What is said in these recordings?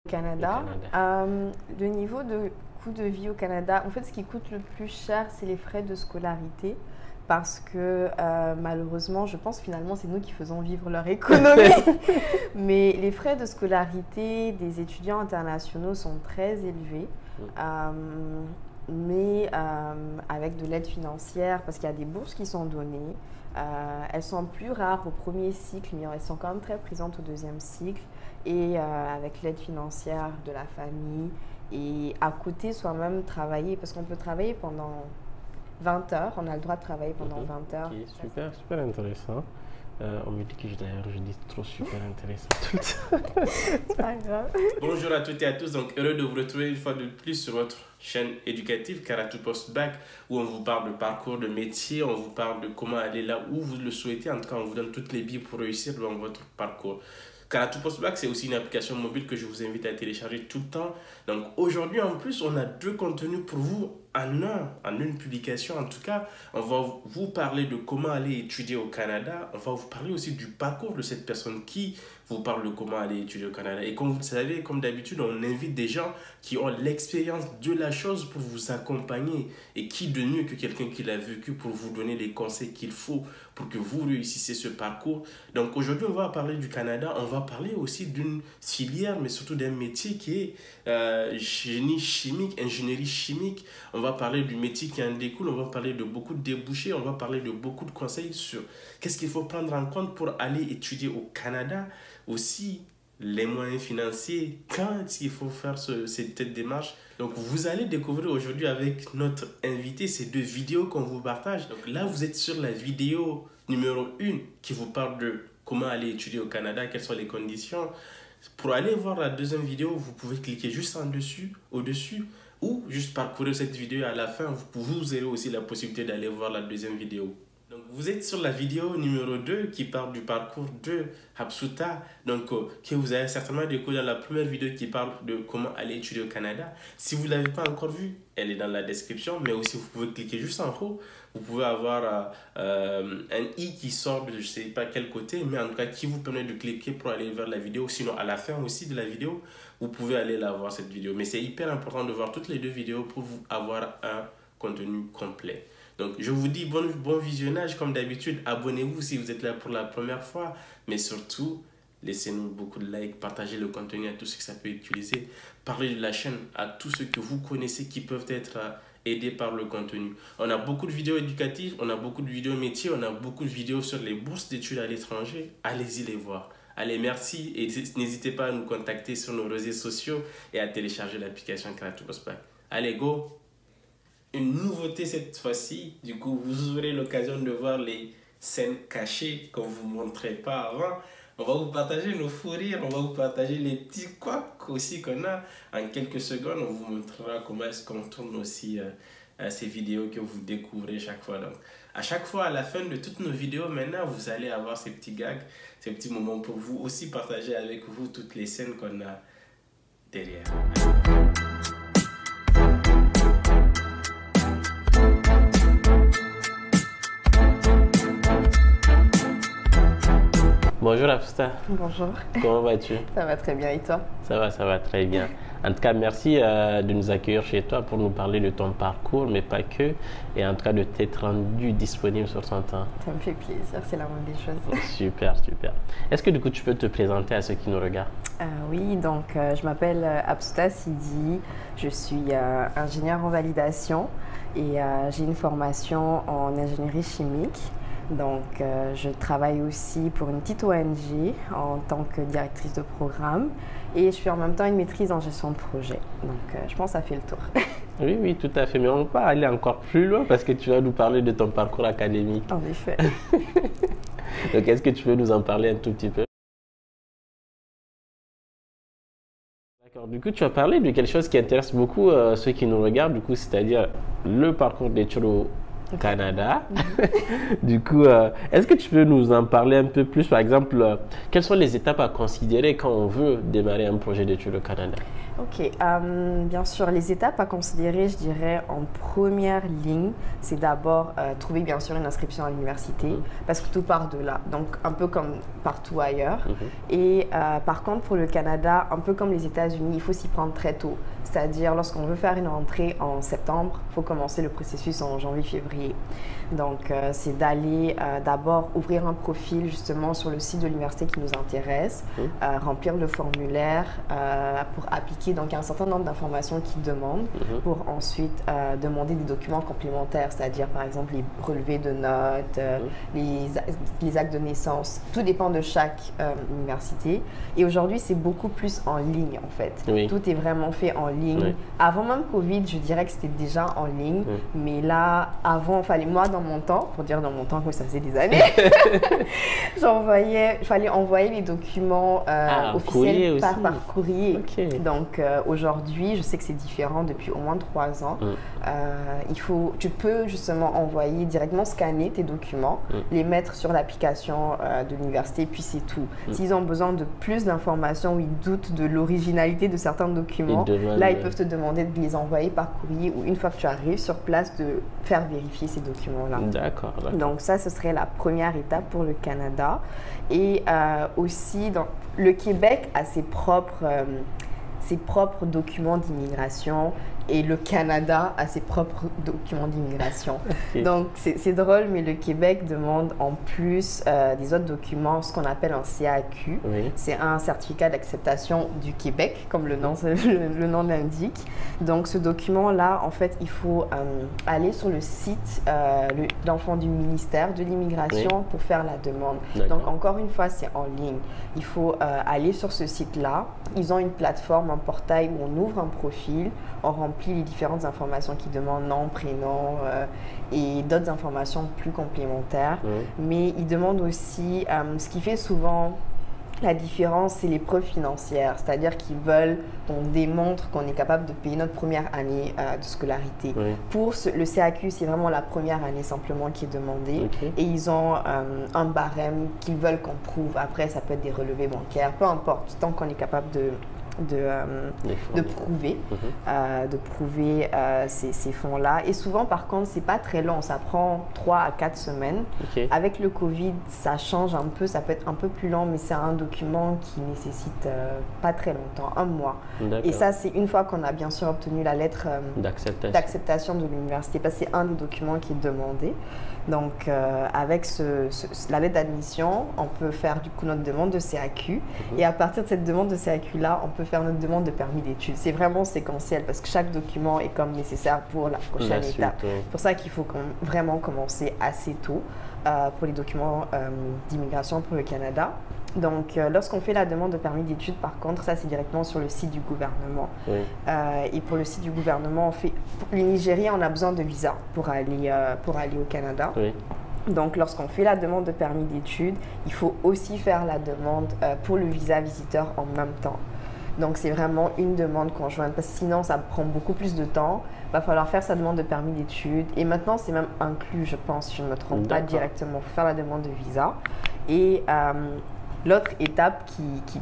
Canada. Canada. Le niveau de coût de vie au Canada, en fait, ce qui coûte le plus cher, c'est les frais de scolarité. Parce que malheureusement, je pense finalement, c'est nous qui faisons vivre leur économie. Mais les frais de scolarité des étudiants internationaux sont très élevés. Mais avec de l'aide financière, parce qu'il y a des bourses qui sont données. Elles sont plus rares au premier cycle, mais elles sont quand même très présentes au deuxième cycle. Et avec l'aide financière de la famille. Et à côté, soi-même travailler, parce qu'on peut travailler pendant 20 heures. On a le droit de travailler pendant 20 heures. Okay, super, super intéressant. On me dit que d'ailleurs je dis trop super intéressant tout le temps. C'est pas grave. Bonjour à toutes et à tous, donc heureux de vous retrouver une fois de plus sur votre chaîne éducative Karatu Post-Bac, où on vous parle de parcours de métier, on vous parle de comment aller là où vous le souhaitez. En tout cas, on vous donne toutes les billes pour réussir dans votre parcours. Karatu Post-Bac, c'est aussi une application mobile que je vous invite à télécharger tout le temps. Donc aujourd'hui, en plus, on a deux contenus pour vous en une publication. En tout cas, on va vous parler de comment aller étudier au Canada. On va vous parler aussi du parcours de cette personne qui vous parle de comment aller étudier au Canada. Et comme vous le savez, comme d'habitude, on invite des gens qui ont l'expérience de la chose pour vous accompagner. Et qui de mieux que quelqu'un qui l'a vécu pour vous donner les conseils qu'il faut pour que vous réussissiez ce parcours. Donc aujourd'hui, on va parler du Canada. On va parler aussi d'une filière, mais surtout d'un métier qui est génie chimique, ingénierie chimique. On va parler du métier qui en découle. On va parler de beaucoup de débouchés. On va parler de beaucoup de conseils sur qu'est-ce qu'il faut prendre en compte pour aller étudier au Canada. Aussi, les moyens financiers, quand il faut faire cette démarche. Donc, vous allez découvrir aujourd'hui avec notre invité ces deux vidéos qu'on vous partage. Donc là, vous êtes sur la vidéo numéro 1 qui vous parle de comment aller étudier au Canada, quelles sont les conditions. Pour aller voir la deuxième vidéo, vous pouvez cliquer juste au-dessus, ou juste parcourir cette vidéo à la fin. Vous aurez aussi la possibilité d'aller voir la deuxième vidéo. Donc, vous êtes sur la vidéo numéro 2 qui parle du parcours de Hapsuta, donc que vous avez certainement découvert dans la première vidéo qui parle de comment aller étudier au Canada. Si vous ne l'avez pas encore vue, elle est dans la description, mais aussi vous pouvez cliquer juste en haut. Vous pouvez avoir un i qui sort de je ne sais pas quel côté, mais en tout cas qui vous permet de cliquer pour aller vers la vidéo. Sinon, à la fin aussi de la vidéo, vous pouvez aller la voir cette vidéo. Mais c'est hyper important de voir toutes les deux vidéos pour vous avoir un contenu complet. Donc, je vous dis bon visionnage comme d'habitude. Abonnez-vous si vous êtes là pour la première fois. Mais surtout, laissez-nous beaucoup de likes, partagez le contenu à tous ceux que ça peut utiliser. Parlez de la chaîne à tous ceux que vous connaissez qui peuvent être aidés par le contenu. On a beaucoup de vidéos éducatives, on a beaucoup de vidéos métiers, on a beaucoup de vidéos sur les bourses d'études à l'étranger. Allez-y les voir. Allez, merci et n'hésitez pas à nous contacter sur nos réseaux sociaux et à télécharger l'application Karatu Post-Bac. Allez, go! Une nouveauté cette fois-ci, du coup, vous aurez l'occasion de voir les scènes cachées qu'on ne vous montrait pas avant. On va vous partager nos fous rires, on va vous partager les petits couacs aussi qu'on a. En quelques secondes, on vous montrera comment est-ce qu'on tourne aussi ces vidéos que vous découvrez chaque fois. Donc, à chaque fois, à la fin de toutes nos vidéos, maintenant, vous allez avoir ces petits gags, ces petits moments pour vous aussi partager avec vous toutes les scènes qu'on a derrière. Bonjour Hapsuta. Bonjour. Comment vas-tu? Ça va très bien et toi? Ça va très bien. En tout cas, merci de nous accueillir chez toi pour nous parler de ton parcours, mais pas que, et en tout cas de t'être rendu disponible sur ton temps. Ça me fait plaisir, c'est la moindre des choses. Super, super. Est-ce que du coup tu peux te présenter à ceux qui nous regardent? Oui, donc je m'appelle Hapsuta Sidi, je suis ingénieure en validation et j'ai une formation en ingénierie chimique. Donc, je travaille aussi pour une petite ONG en tant que directrice de programme et je fais en même temps une maîtrise en gestion de projet. Donc, je pense que ça fait le tour. Oui, oui, tout à fait. Mais on va aller encore plus loin parce que tu vas nous parler de ton parcours académique. En effet. Donc, est-ce que tu peux nous en parler un tout petit peu? D'accord. Du coup, tu as parlé de quelque chose qui intéresse beaucoup ceux qui nous regardent, du coup, c'est-à-dire le parcours d'études Canada. Du coup, est-ce que tu peux nous en parler un peu plus? Par exemple, quelles sont les étapes à considérer quand on veut démarrer un projet d'études au Canada? Ok, bien sûr, les étapes à considérer, je dirais, en première ligne, c'est d'abord trouver bien sûr une inscription à l'université, parce que tout part de là, donc un peu comme partout ailleurs. Et par contre, pour le Canada, un peu comme les États-Unis, il faut s'y prendre très tôt. C'est-à-dire, lorsqu'on veut faire une rentrée en septembre, il faut commencer le processus en janvier-février. Donc, c'est d'aller d'abord ouvrir un profil justement sur le site de l'université qui nous intéresse, remplir le formulaire pour appliquer. Donc, il y a un certain nombre d'informations qu'ils demandent pour ensuite demander des documents complémentaires, c'est-à-dire par exemple les relevés de notes, les actes de naissance. Tout dépend de chaque université. Et aujourd'hui, c'est beaucoup plus en ligne en fait. Tout est vraiment fait en ligne. Avant même Covid, je dirais que c'était déjà en ligne. Mais là, avant, moi dans mon temps, pour dire dans mon temps, que ça faisait des années, il fallait envoyer les documents officiels par courrier. Donc aujourd'hui, je sais que c'est différent depuis au moins 3 ans. Tu peux justement envoyer directement, scanner tes documents, les mettre sur l'application de l'université, puis c'est tout. S'ils ont besoin de plus d'informations ou ils doutent de l'originalité de certains documents, là, ils peuvent te demander de les envoyer par courrier ou une fois que tu arrives sur place, de faire vérifier ces documents-là. D'accord. Donc ça, ce serait la première étape pour le Canada. Et aussi, le Québec a ses propres documents d'immigration et le Canada a ses propres documents d'immigration. Donc, c'est drôle, mais le Québec demande en plus des autres documents ce qu'on appelle un CAQ. C'est un certificat d'acceptation du Québec, comme le nom l'indique. Donc, ce document-là, en fait, il faut aller sur le site d'enfants du ministère de l'immigration pour faire la demande. Donc, encore une fois, c'est en ligne. Il faut aller sur ce site-là. Ils ont une plateforme, un portail où on ouvre un profil, on remplit les différentes informations qu'ils demandent, nom, prénom et d'autres informations plus complémentaires. Mais ils demandent aussi, ce qui fait souvent la différence, c'est les preuves financières, c'est-à-dire qu'ils veulent qu'on démontre qu'on est capable de payer notre première année de scolarité. Pour le CAQ, c'est vraiment la première année simplement qui est demandée et ils ont un barème qu'ils veulent qu'on prouve. Après, ça peut être des relevés bancaires, peu importe, tant qu'on est capable de prouver ces fonds-là. Et souvent, par contre, c'est pas très long. Ça prend 3 à 4 semaines. Avec le Covid, ça change un peu. Ça peut être un peu plus long, mais c'est un document qui nécessite pas très longtemps, 1 mois. Et ça, c'est une fois qu'on a bien sûr obtenu la lettre d'acceptation de l'université, parce que c'est un des documents qui est demandé. Donc, avec la lettre d'admission, on peut faire du coup notre demande de CAQ. Et à partir de cette demande de CAQ-là, on peut faire notre demande de permis d'études. C'est vraiment séquentiel parce que chaque document est comme nécessaire pour la prochaine étape. C'est pour ça qu'il faut vraiment commencer assez tôt pour les documents d'immigration pour le Canada. Donc, lorsqu'on fait la demande de permis d'études, par contre, ça, c'est directement sur le site du gouvernement. Et pour le site du gouvernement, pour les Nigériens, on a besoin de visa pour aller au Canada. Donc, lorsqu'on fait la demande de permis d'études, il faut aussi faire la demande pour le visa visiteur en même temps. Donc, c'est vraiment une demande conjointe parce que sinon, ça prend beaucoup plus de temps. Il va falloir faire sa demande de permis d'études. Et maintenant, c'est même inclus, je pense, si je ne me trompe pas, directement. Il faut faire la demande de visa. Et l'autre étape qui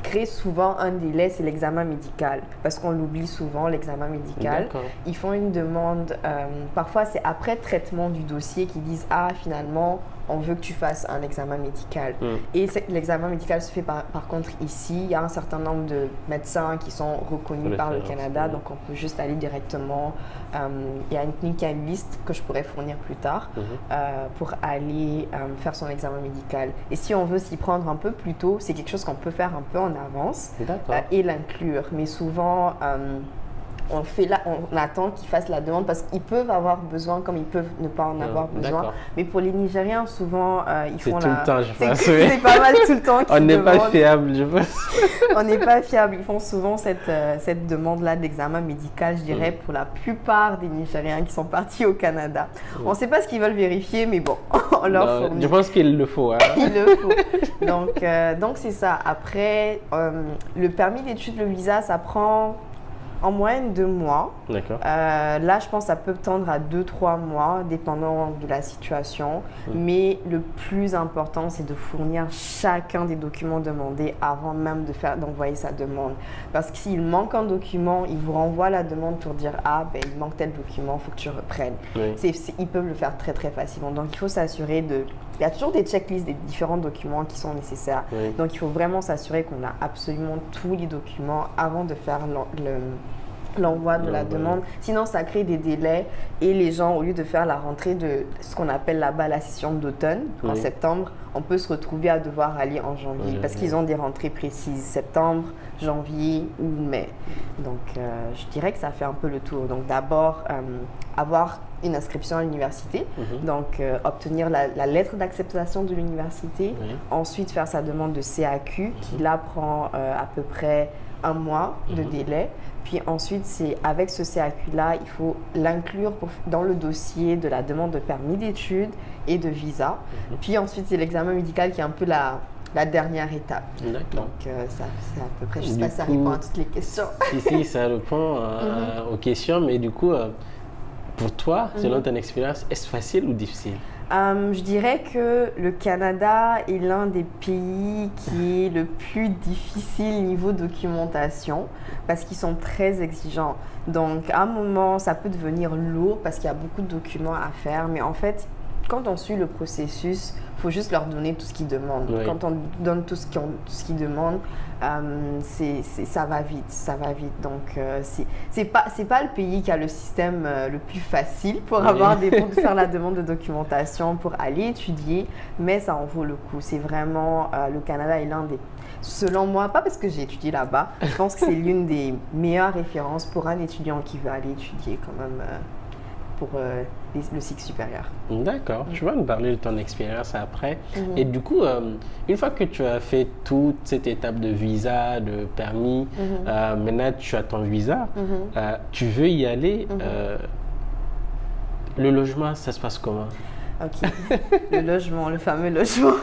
crée souvent un délai, c'est l'examen médical. Parce qu'on l'oublie souvent, l'examen médical. Ils font une demande, parfois c'est après traitement du dossier qu'ils disent « Ah, finalement, on veut que tu fasses un examen médical. Et l'examen médical se fait par contre ici. Il y a un certain nombre de médecins qui sont reconnus par le Canada, donc on peut juste aller directement. Il y a une liste que je pourrais fournir plus tard pour aller faire son examen médical. Et si on veut s'y prendre un peu plus tôt, c'est quelque chose qu'on peut faire un peu en avance et l'inclure. Mais souvent, on attend qu'ils fassent la demande parce qu'ils peuvent avoir besoin comme ils peuvent ne pas en avoir besoin. Mais pour les Nigériens, souvent, ils font tout le temps, je pense. C'est pas mal tout le temps qu'ils On n'est pas fiable, je pense. On n'est pas fiable. Ils font souvent cette demande-là d'examen médical, je dirais, pour la plupart des Nigériens qui sont partis au Canada. On ne sait pas ce qu'ils veulent vérifier, mais bon, on leur fournit. Je pense qu'il le faut. Hein. Il le faut. Donc c'est ça. Après, le permis d'études, le visa, ça prend En moyenne 2 mois. D'accord. Là, je pense que ça peut tendre à 2-3 mois, dépendant de la situation. Mais le plus important, c'est de fournir chacun des documents demandés avant même d'envoyer sa demande. Parce que s'il manque un document, il vous renvoie la demande pour dire « Ah, ben, il manque tel document, il faut que tu reprennes. Oui. Ils peuvent le faire très, très facilement. Donc, il faut s'assurer de… Il y a toujours des checklists des différents documents qui sont nécessaires. Oui. Donc, il faut vraiment s'assurer qu'on a absolument tous les documents avant de faire l'envoi de la demande. Sinon, ça crée des délais et les gens, au lieu de faire la rentrée de ce qu'on appelle là-bas la session d'automne, en septembre, on peut se retrouver à devoir aller en janvier parce qu'ils ont des rentrées précises, septembre, janvier ou mai. Donc, je dirais que ça fait un peu le tour. Donc, d'abord, avoir une inscription à l'université, donc obtenir la lettre d'acceptation de l'université, ensuite faire sa demande de CAQ qui là prend à peu près 1 mois de délai. Puis ensuite, c'est avec ce CAQ-là, il faut l'inclure dans le dossier de la demande de permis d'études et de visa. Puis ensuite, c'est l'examen médical qui est un peu la dernière étape. Donc, ça, c'est à peu près, je ne sais pas si ça répond à toutes les questions. Si, ça répond aux questions, mais du coup, pour toi, selon ton expérience, est-ce facile ou difficile? Je dirais que le Canada est l'un des pays qui est le plus difficile niveau documentation parce qu'ils sont très exigeants. Donc, à un moment, ça peut devenir lourd parce qu'il y a beaucoup de documents à faire. Mais en fait, quand on suit le processus, il faut juste leur donner tout ce qu'ils demandent. Quand on donne tout ce qu'ils demandent, ça va vite, ça va vite. Donc, c'est pas le pays qui a le système le plus facile pour pour faire la demande de documentation, pour aller étudier, mais ça en vaut le coup. C'est vraiment, le Canada est l'un des, selon moi, pas parce que j'ai étudié là-bas, je pense que c'est l'une des meilleures références pour un étudiant qui veut aller étudier quand même pour le cycle supérieur. D'accord. Je vais nous parler de ton expérience après. Et du coup, une fois que tu as fait toute cette étape de visa, de permis, maintenant tu as ton visa, tu veux y aller, le logement, ça se passe comment? Ok, le logement, le fameux logement.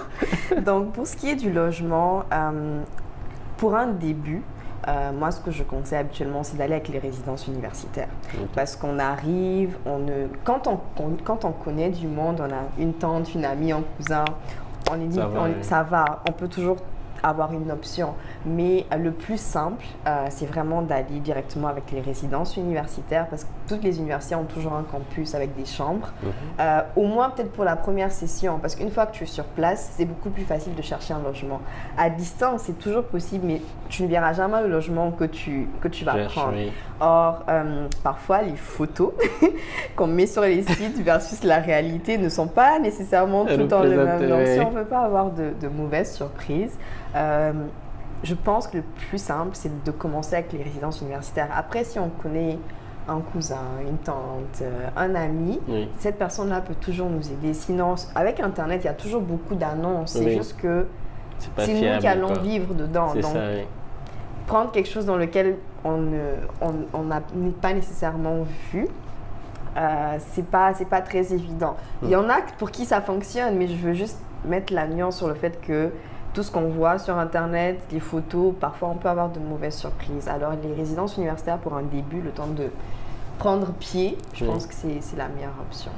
Donc, pour ce qui est du logement, pour un début, moi, ce que je conseille habituellement, c'est d'aller avec les résidences universitaires. Parce qu'on arrive, quand on connaît du monde, on a une tante, une amie, un cousin, ça va, on peut toujours avoir une option. Mais le plus simple, c'est vraiment d'aller directement avec les résidences universitaires parce que toutes les universités ont toujours un campus avec des chambres. Au moins peut-être pour la première session parce qu'une fois que tu es sur place, c'est beaucoup plus facile de chercher un logement. À distance, c'est toujours possible, mais tu ne verras jamais le logement que tu vas prendre. Or, parfois, les photos qu'on met sur les sites versus la réalité ne sont pas nécessairement tout le temps le même. Donc, si on ne veut pas avoir de mauvaises surprises, je pense que le plus simple, c'est de commencer avec les résidences universitaires. Après, si on connaît un cousin, une tante, un ami, cette personne-là peut toujours nous aider. Sinon, avec Internet, il y a toujours beaucoup d'annonces. C'est juste que c'est nous qui allons vivre dedans. Donc, prendre quelque chose dans lequel on n'a pas nécessairement vu, c'est pas très évident. Il y en a pour qui ça fonctionne, mais je veux juste mettre la nuance sur le fait que tout ce qu'on voit sur Internet, les photos, parfois on peut avoir de mauvaises surprises. Alors les résidences universitaires pour un début, le temps de prendre pied, je pense que c'est la meilleure option.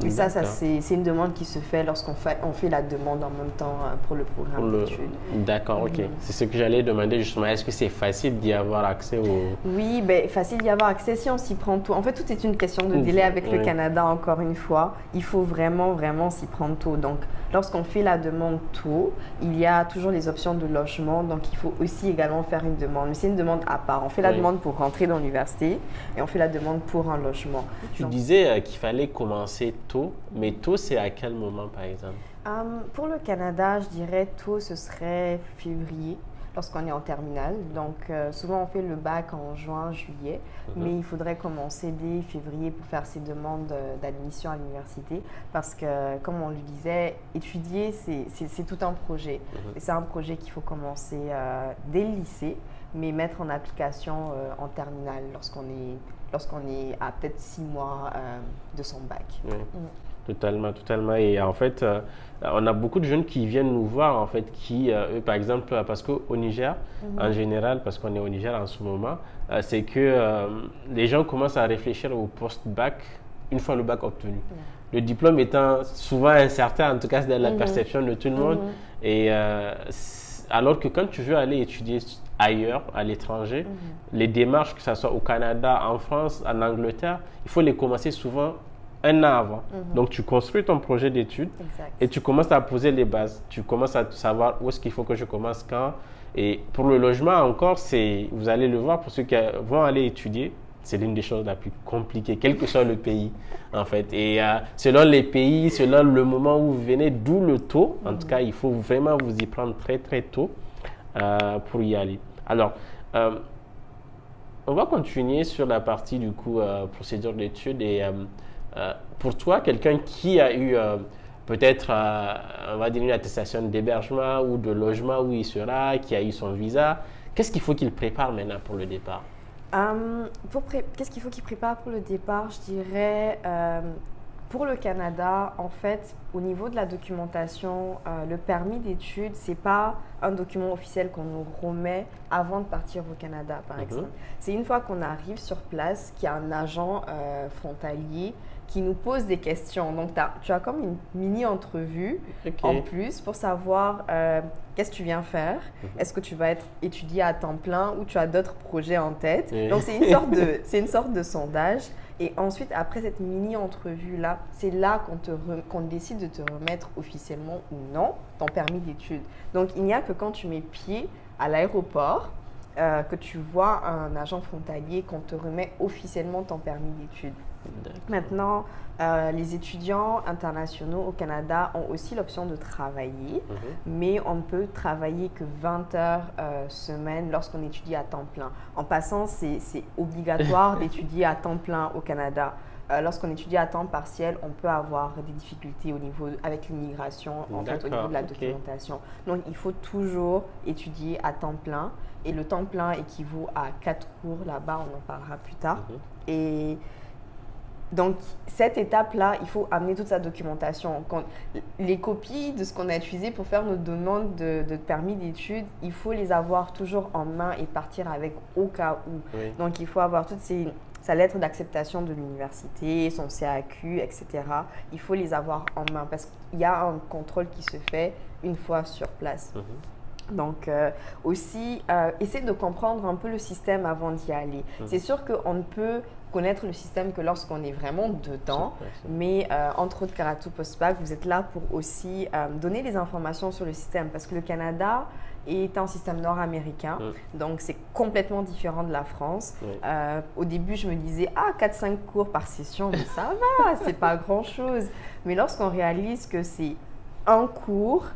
Et ça c'est une demande qui se fait lorsqu'on fait la demande en même temps pour le programme d'études. D'accord, ok. C'est ce que j'allais demander justement. Est-ce que c'est facile d'y avoir accès Oui, facile d'y avoir accès si on s'y prend tôt. En fait, tout est une question de délai avec le Canada, encore une fois. Il faut vraiment, vraiment s'y prendre tôt. Donc, lorsqu'on fait la demande tôt, il y a toujours les options de logement. Donc, il faut aussi également faire une demande. Mais c'est une demande à part. On fait la demande pour rentrer dans l'université et on fait la demande pour un logement. Tu disais qu'il fallait commencer tôt, mais tôt, c'est à quel moment, par exemple? Pour le Canada, je dirais tôt, ce serait février, lorsqu'on est en terminale. Donc, souvent, on fait le bac en juin, juillet, mais il faudrait commencer dès février pour faire ces demandes d'admission à l'université parce que, comme on le disait, étudier, c'est tout un projet. Et c'est un projet qu'il faut commencer dès le lycée, mais mettre en application en terminale lorsqu'on est à peut-être 6 mois de son bac. Totalement, totalement. Et en fait, on a beaucoup de jeunes qui viennent nous voir, en fait, qui, eux, par exemple, parce qu'au Niger, en général, parce qu'on est au Niger en ce moment, c'est que les gens commencent à réfléchir au post-bac une fois le bac obtenu. Le diplôme étant souvent incertain, en tout cas, c'est dans la perception de tout le monde. Et alors que quand tu veux aller étudier ailleurs, à l'étranger, les démarches, que ce soit au Canada, en France, en Angleterre, il faut les commencer souvent un an avant. Donc, tu construis ton projet d'études et tu commences à poser les bases. Tu commences à savoir où est-ce qu'il faut que je commence, quand. Et pour le logement encore, vous allez le voir, pour ceux qui vont aller étudier, c'est l'une des choses la plus compliquées, quel que soit le pays, en fait. Et selon les pays, selon le moment où vous venez, d'où le tôt, en tout cas, il faut vraiment vous y prendre très, très tôt pour y aller. Alors, on va continuer sur la partie, du coup, procédure d'études. Et pour toi, quelqu'un qui a eu peut-être, on va dire, une attestation d'hébergement ou de logement où il sera, qui a eu son visa, qu'est-ce qu'il faut qu'il prépare maintenant pour le départ? Qu'est-ce qu'il faut qu'il prépare pour le départ? Je dirais, pour le Canada, en fait, au niveau de la documentation, le permis d'études, ce n'est pas un document officiel qu'on nous remet avant de partir au Canada, par exemple. C'est une fois qu'on arrive sur place qu'il y a un agent frontalier qui nous pose des questions. Donc, tu as comme une mini-entrevue en plus pour savoir qu'est-ce que tu viens faire. Est-ce que tu vas être étudié à temps plein ou tu as d'autres projets en tête? Donc, c'est une sorte de sondage. Et ensuite, après cette mini-entrevue-là, c'est là qu'on décide de te remettre officiellement ou non ton permis d'études. Donc, il n'y a que quand tu mets pied à l'aéroport que tu vois un agent frontalier qu'on te remet officiellement ton permis d'études. Maintenant, les étudiants internationaux au Canada ont aussi l'option de travailler, mais on ne peut travailler que 20 heures semaine lorsqu'on étudie à temps plein. En passant, c'est obligatoire d'étudier à temps plein au Canada. Lorsqu'on étudie à temps partiel, on peut avoir des difficultés avec l'immigration, en fait, au niveau de la documentation. Donc, il faut toujours étudier à temps plein. Et le temps plein équivaut à 4 cours là-bas, on en parlera plus tard. Et donc, cette étape-là, il faut amener toute sa documentation. Les copies de ce qu'on a utilisé pour faire nos demandes de permis d'études, il faut les avoir toujours en main et partir avec au cas où. Donc, il faut avoir toutes sa lettre d'acceptation de l'université, son CAQ, etc. Il faut les avoir en main parce qu'il y a un contrôle qui se fait une fois sur place. Donc, aussi, essayer de comprendre un peu le système avant d'y aller. C'est sûr qu'on ne peut connaître le système que lorsqu'on est vraiment dedans, mais entre autres, Karatou Postbac, vous êtes là pour aussi donner des informations sur le système parce que le Canada est un système nord-américain, donc c'est complètement différent de la France. Au début, je me disais, 4-5 cours par session, mais ça va, c'est pas grand-chose. Mais lorsqu'on réalise que c'est un cours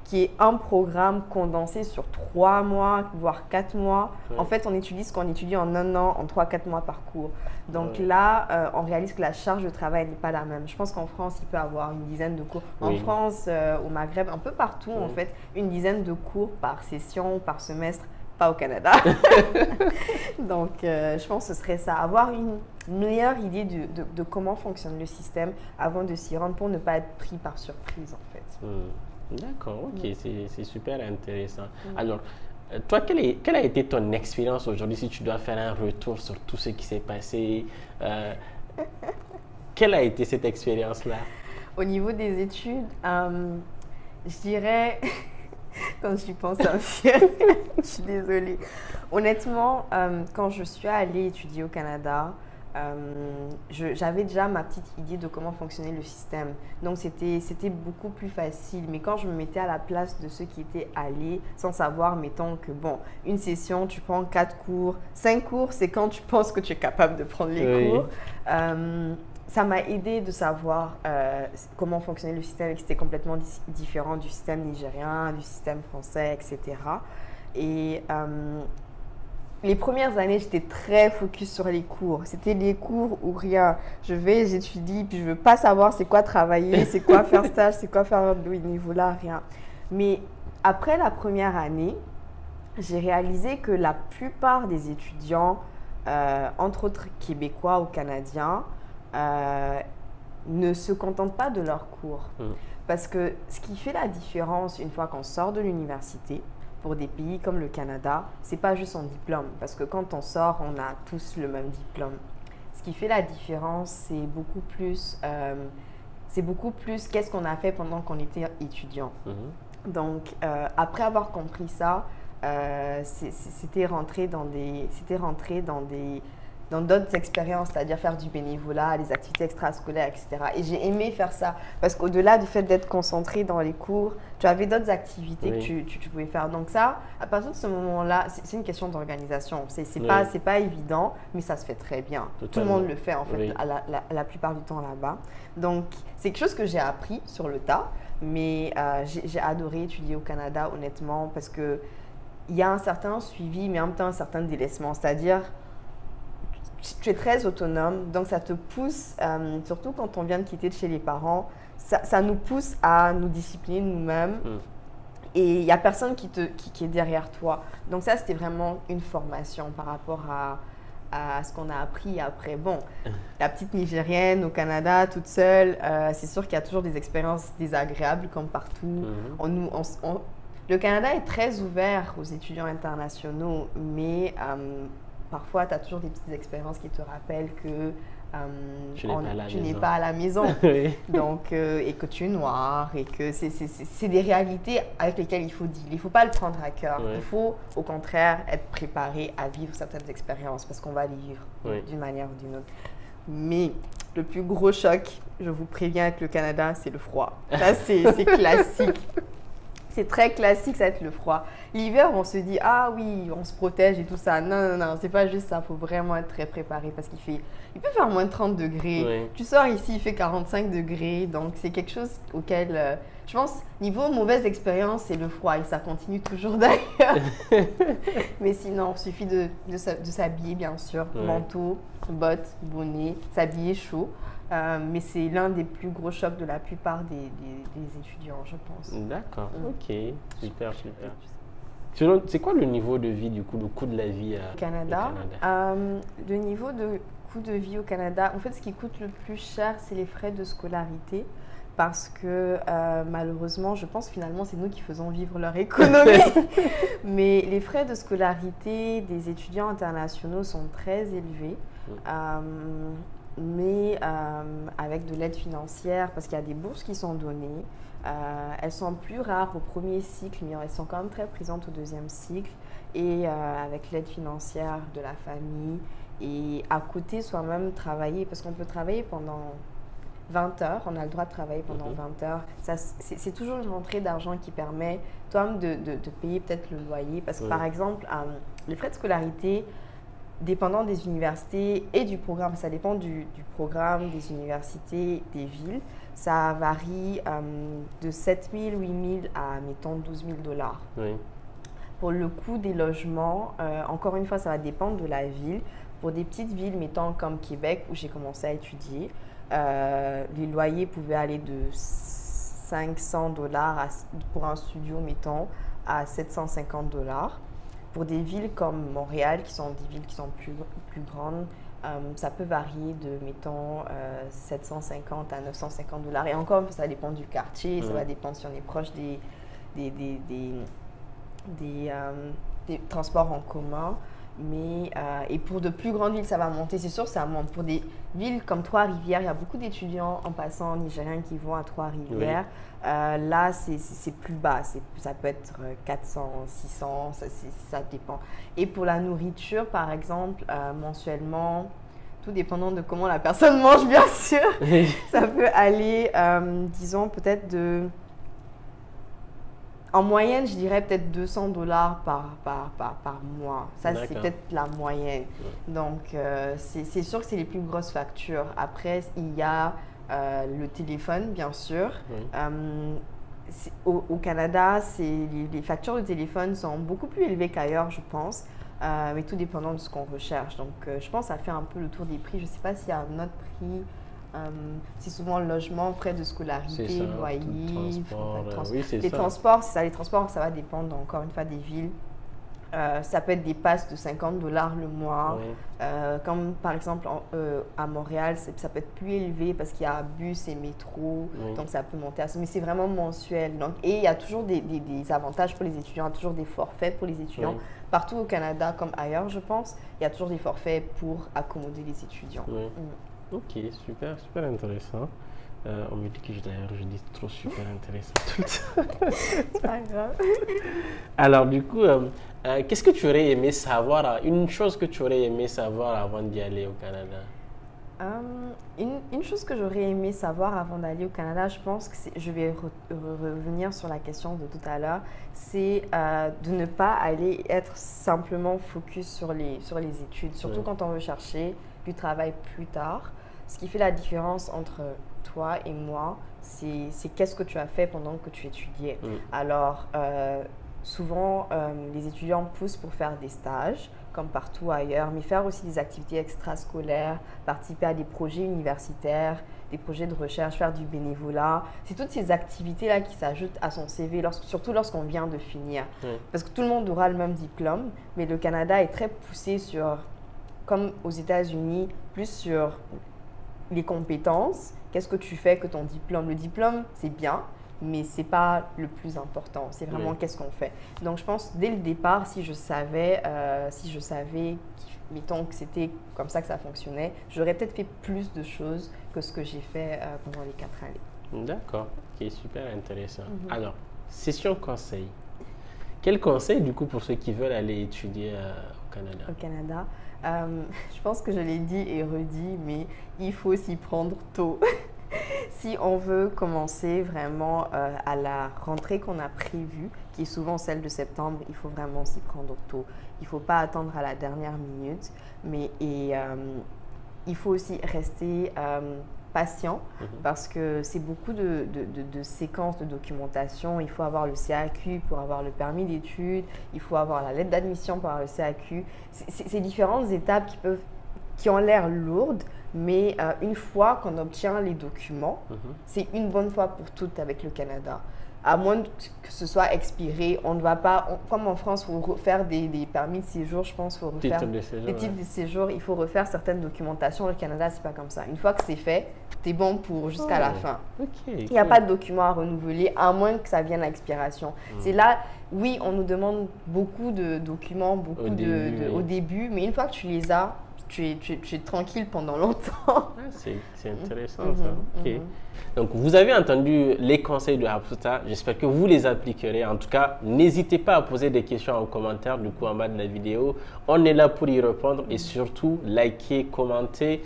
qui est un programme condensé sur 3 mois, voire 4 mois. En fait, on étudie ce qu'on étudie en un an, en 3-4 mois par cours. Donc là, on réalise que la charge de travail n'est pas la même. Je pense qu'en France, il peut y avoir une dizaine de cours. En France, au Maghreb, un peu partout, en fait, une dizaine de cours par session, par semestre, pas au Canada. Donc, je pense que ce serait ça. Avoir une meilleure idée de comment fonctionne le système avant de s'y rendre pour ne pas être pris par surprise, en fait. D'accord, ok, c'est super intéressant. Alors, toi, quelle a été ton expérience aujourd'hui si tu dois faire un retour sur tout ce qui s'est passé? Quelle a été cette expérience-là? Au niveau des études, je dirais, quand j'y pense, ça me fait, je suis désolée. Honnêtement, quand je suis allée étudier au Canada, j'avais déjà ma petite idée de comment fonctionnait le système. Donc, c'était beaucoup plus facile. Mais quand je me mettais à la place de ceux qui étaient allés, sans savoir, mettons que, bon, une session, tu prends 4 cours. 5 cours, c'est quand tu penses que tu es capable de prendre les cours. Ça m'a aidé de savoir comment fonctionnait le système et que c'était complètement différent du système nigérien, du système français, etc. Et les premières années, j'étais très focus sur les cours. C'était les cours ou rien. J'étudie, puis je ne veux pas savoir c'est quoi travailler, c'est quoi faire stage, c'est quoi faire de niveau là, rien. Mais après la première année, j'ai réalisé que la plupart des étudiants, entre autres québécois ou canadiens, ne se contentent pas de leurs cours. Parce que ce qui fait la différence une fois qu'on sort de l'université, pour des pays comme le Canada, c'est pas juste son diplôme. Parce que quand on sort, on a tous le même diplôme. Ce qui fait la différence, c'est beaucoup plus qu'est-ce qu'on a fait pendant qu'on était étudiant. Donc, après avoir compris ça, c'était rentrer dans d'autres expériences, c'est-à-dire faire du bénévolat, des activités extrascolaires, etc. Et j'ai aimé faire ça parce qu'au-delà du fait d'être concentré dans les cours, tu avais d'autres activités que tu pouvais faire. Donc ça, à partir de ce moment-là, c'est une question d'organisation. C'est pas évident, mais ça se fait très bien. Totalement. Tout le monde le fait en fait la plupart du temps là-bas. Donc c'est quelque chose que j'ai appris sur le tas, mais j'ai adoré étudier au Canada honnêtement parce que il y a un certain suivi, mais en même temps un certain délaissement. C'est-à-dire tu es très autonome, donc ça te pousse, surtout quand on vient de quitter de chez les parents, ça nous pousse à nous discipliner nous-mêmes et il n'y a personne qui est derrière toi. Donc ça, c'était vraiment une formation par rapport à ce qu'on a appris après. Bon, la petite Nigérienne au Canada, toute seule, c'est sûr qu'il y a toujours des expériences désagréables comme partout. Le Canada est très ouvert aux étudiants internationaux, mais parfois, tu as toujours des petites expériences qui te rappellent que tu n'es pas à la maison. Donc, et que tu es noir, et que c'est des réalités avec lesquelles il faut dealer. Il ne faut pas le prendre à cœur. Il faut, au contraire, être préparé à vivre certaines expériences parce qu'on va les vivre d'une manière ou d'une autre. Mais le plus gros choc, je vous préviens, avec le Canada, c'est le froid. Ça, c'est classique. C'est très classique, ça va être le froid. L'hiver, on se dit, ah oui, on se protège et tout ça. Non, non, non, c'est pas juste ça. Il faut vraiment être très préparé parce il peut faire moins de 30 degrés. Tu sors ici, il fait 45 degrés. Donc, c'est quelque chose auquel, je pense, niveau mauvaise expérience, c'est le froid. Et ça continue toujours d'ailleurs. Mais sinon, il suffit de s'habiller, bien sûr. Manteau, bottes, bonnet, s'habiller chaud. Mais c'est l'un des plus gros chocs de la plupart des étudiants, je pense. D'accord, ok, super, super. C'est quoi le niveau de vie, du coup, le coût de la vie au Canada? Le niveau de coût de vie au Canada, en fait, ce qui coûte le plus cher, c'est les frais de scolarité. Parce que malheureusement, je pense finalement, c'est nous qui faisons vivre leur économie. Mais les frais de scolarité des étudiants internationaux sont très élevés. Mais avec de l'aide financière, parce qu'il y a des bourses qui sont données. Elles sont plus rares au premier cycle, mais elles sont quand même très présentes au deuxième cycle. Et avec l'aide financière de la famille. Et à côté, soi-même travailler, parce qu'on peut travailler pendant 20 heures, on a le droit de travailler pendant 20 heures. C'est toujours une rentrée d'argent qui permet toi-même de payer peut-être le loyer. Parce que par exemple, les frais de scolarité, dépendant des universités et du programme, ça dépend du programme, des universités, des villes, ça varie de 7 000, 8 000 à, mettons, 12 000 $. Pour le coût des logements, encore une fois, ça va dépendre de la ville. Pour des petites villes, mettons comme Québec, où j'ai commencé à étudier, les loyers pouvaient aller de 500 $ pour un studio, mettons, à 750 $. Pour des villes comme Montréal, qui sont des villes qui sont plus grandes, ça peut varier de, mettons, 750 à 950 $. Et encore, ça dépend du quartier, ça va dépendre si on est proche des transports en commun. Mais, et pour de plus grandes villes, ça va monter. C'est sûr, ça monte. Pour des villes comme Trois-Rivières, il y a beaucoup d'étudiants en passant nigériens qui vont à Trois-Rivières. Là, c'est plus bas. Ça peut être 400, 600, ça dépend. Et pour la nourriture, par exemple, mensuellement, tout dépendant de comment la personne mange, bien sûr, ça peut aller, disons, peut-être de... En moyenne, je dirais peut-être 200 $ par mois. Ça, c'est peut-être la moyenne. Donc, c'est sûr que c'est les plus grosses factures. Après, il y a le téléphone, bien sûr. Au Canada, les factures de téléphone sont beaucoup plus élevées qu'ailleurs, je pense. Mais tout dépendant de ce qu'on recherche. Donc, je pense que ça fait un peu le tour des prix. Je ne sais pas s'il y a un autre prix. C'est souvent le logement, frais de scolarité, loyer, transport, les transports, c'est ça. Les transports, ça va dépendre encore une fois des villes. Ça peut être des passes de 50 $ le mois. Oui. Comme par exemple à Montréal, ça peut être plus élevé parce qu'il y a bus et métro, Oui. donc ça peut monter à ça. Mais c'est vraiment mensuel. Donc, et il y a toujours des avantages pour les étudiants, il y a toujours des forfaits pour les étudiants. Oui. Partout au Canada, comme ailleurs, je pense, il y a toujours des forfaits pour accommoder les étudiants. Oui. Ok, super, super intéressant. On me dit que d'ailleurs je dis trop super intéressant tout le temps. C'est pas grave. Alors du coup, qu'est-ce que tu aurais aimé savoir, une chose que tu aurais aimé savoir avant d'y aller au Canada? Une chose que j'aurais aimé savoir avant d'aller au Canada, je pense que je vais revenir sur la question de tout à l'heure, c'est de ne pas aller être simplement focus sur les études, surtout quand on veut chercher du travail plus tard. Ce qui fait la différence entre toi et moi, c'est qu'est-ce que tu as fait pendant que tu étudiais. Alors, souvent, les étudiants poussent pour faire des stages, comme partout ailleurs, mais faire aussi des activités extrascolaires, participer à des projets universitaires, des projets de recherche, faire du bénévolat. C'est toutes ces activités-là qui s'ajoutent à son CV, surtout lorsqu'on vient de finir. Parce que tout le monde aura le même diplôme, mais le Canada est très poussé sur, comme aux États-Unis, plus sur les compétences. Qu'est-ce que tu fais que ton diplôme? Le diplôme, c'est bien, mais ce n'est pas le plus important. C'est vraiment qu'est-ce qu'on fait. Donc, je pense, dès le départ, si je savais, mettons que c'était comme ça que ça fonctionnait, j'aurais peut-être fait plus de choses que ce que j'ai fait pendant les 4 années. D'accord, ok, super intéressant. Alors, session conseil. Quel conseil, du coup, pour ceux qui veulent aller étudier au Canada? Au Canada, je pense que je l'ai dit et redit, mais il faut s'y prendre tôt. Si on veut commencer vraiment à la rentrée qu'on a prévue, qui est souvent celle de septembre, il faut vraiment s'y prendre tôt. Il ne faut pas attendre à la dernière minute, mais il faut aussi rester patient parce que c'est beaucoup de séquences de documentation. Il faut avoir le CAQ pour avoir le permis d'études, il faut avoir la lettre d'admission pour avoir le CAQ. C'est différentes étapes qui ont l'air lourdes, mais une fois qu'on obtient les documents, c'est une bonne fois pour toutes avec le Canada. À moins que ce soit expiré, on ne va pas, comme en France, il faut refaire des permis de séjour, je pense, il faut refaire des titres de séjour, il faut refaire certaines documentations. Le Canada, c'est pas comme ça. Une fois que c'est fait, tu es bon pour jusqu'à la fin. Il n'y a pas de documents à renouveler, à moins que ça vienne à expiration. C'est là, oui, on nous demande beaucoup de documents, au début, mais une fois que tu les as, tu es tranquille pendant longtemps. C'est intéressant ça. Ok. Donc, vous avez entendu les conseils de Hafsata. J'espère que vous les appliquerez. En tout cas, n'hésitez pas à poser des questions en commentaire, du coup, en bas de la vidéo. On est là pour y répondre et surtout, likez, commentez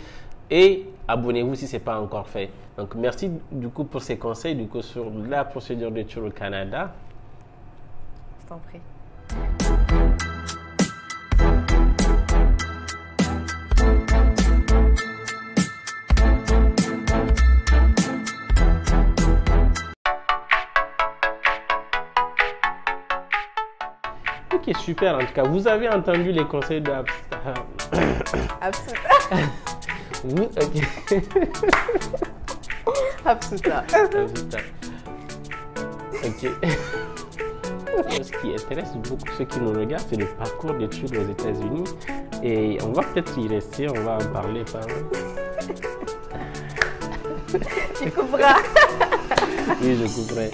et abonnez-vous si ce n'est pas encore fait. Donc, merci du coup pour ces conseils du coup, sur la procédure d'études au Canada. Je t'en prie. Ok, super. En tout cas, vous avez entendu les conseils de Hafsata. Oui, ok. Hafsata. Ok. Ce qui intéresse beaucoup ceux qui nous regardent, c'est le parcours d'études aux États-Unis. Et on va peut-être y rester, on va en parler. Tu couperas. Oui, je couperai.